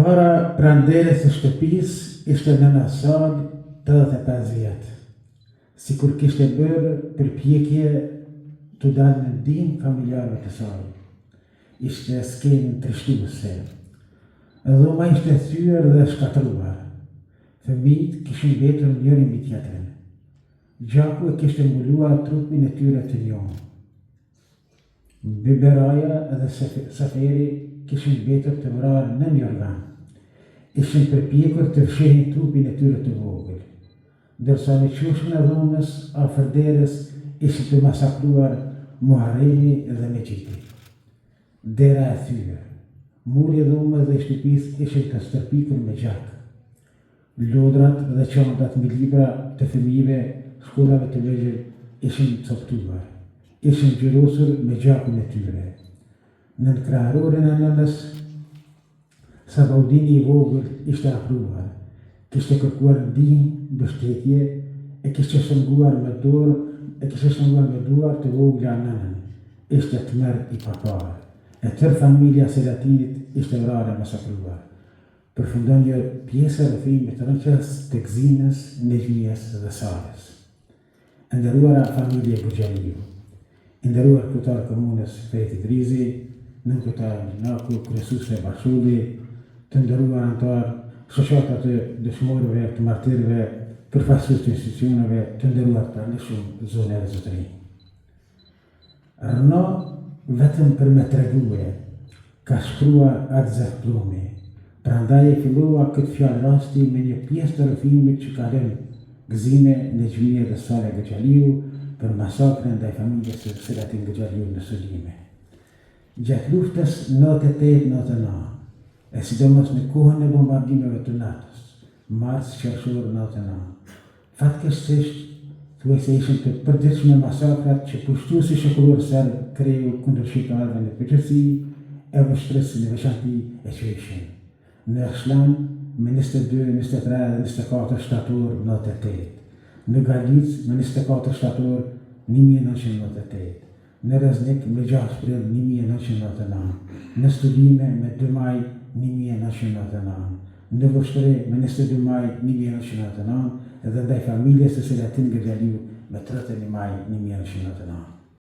Para pranderes së shtëpisë ishte nëna Sal 85 vjetë. Si kur kishte bërë përpjekje të dalë në ndihmë familjarëve të saj. Ishte skenë trishtuese. Dhoma ishte thyer dhe shkatruar. Fëmijët kishin mbetur njëri mbi tjetrin. Gjaku e kishte mbuluar trupin e tyre të njohur. Biberaja dhe Saferi kishin mbetur të vrarë në një organ. Ishin përpjekur të fshehin trupin e tyre të vogël, ndërsa në qushin e dhomës afër derës ishin të masakruar Muharremi dhe Mexhiti. Dera e thyer, muri i dhomës dhe i shtëpisë ishin të stërpikur me gjak. Lodrat dhe çantat me libra të fëmijëve shkollave të vegjël ishin coptuar, ishin gjyrosur me gjakun e tyre. Nën kraharorin e nënës, Sabaudini i vogël ishte afruar, kishte kërkuar ndihmë, mbështetje, e kishte shënguar me duar të vogla nënën. Ishte tmerr i papar. E tërë familja Selatinit ishte vrarë e masakruar. Përfundon një pjesë e rrëfimit të rënqës të Gzinës, Nexhmijes dhe Sarës. Nderuara familje Buxhaliu, nderuar kryetar komunës Fethi Drizi, nënkryetar Naku, kryesuesve Bashulli, të nderuar anëtar shoqata të dëshmorëve, të martirëve, përfaqësues të institucioneve, të nderuar pranishëm zonë dhe zotëri. Rëno vetëm për me tregue, ka shkruar Adzer Plumi. Prandaj e fillova këtë fjalë rasti me një pjesë të rrëfimit që ka lënë Gzime, Nexhmije dhe Sale Gëxhaliu për masakrën ndaj familjes së Selatin Gëxhaliu në Sulime. Gjatë luftës 98-99, e sidomos në kohën e bombardimeve të NATO-s, mars qershor 99. Fatkeqësisht, thuajse ishin të përditshme masakrat që pushtuesi shoqëror serb kreu kundër shqiptarëve në përgjithësi e vështrësi në veçanti e qeshin. Në Arslan me 22, 23 dhe 24 shtator 98. Në Galic me 24 shtator 1998. Në Reznik me 6 prill 1999. Në Studime me 2 maj 1999. Në Voshtri me 22 maj 1999 dhe ndaj familjes së Selatin Gëxhaliu me 31 maj 1999.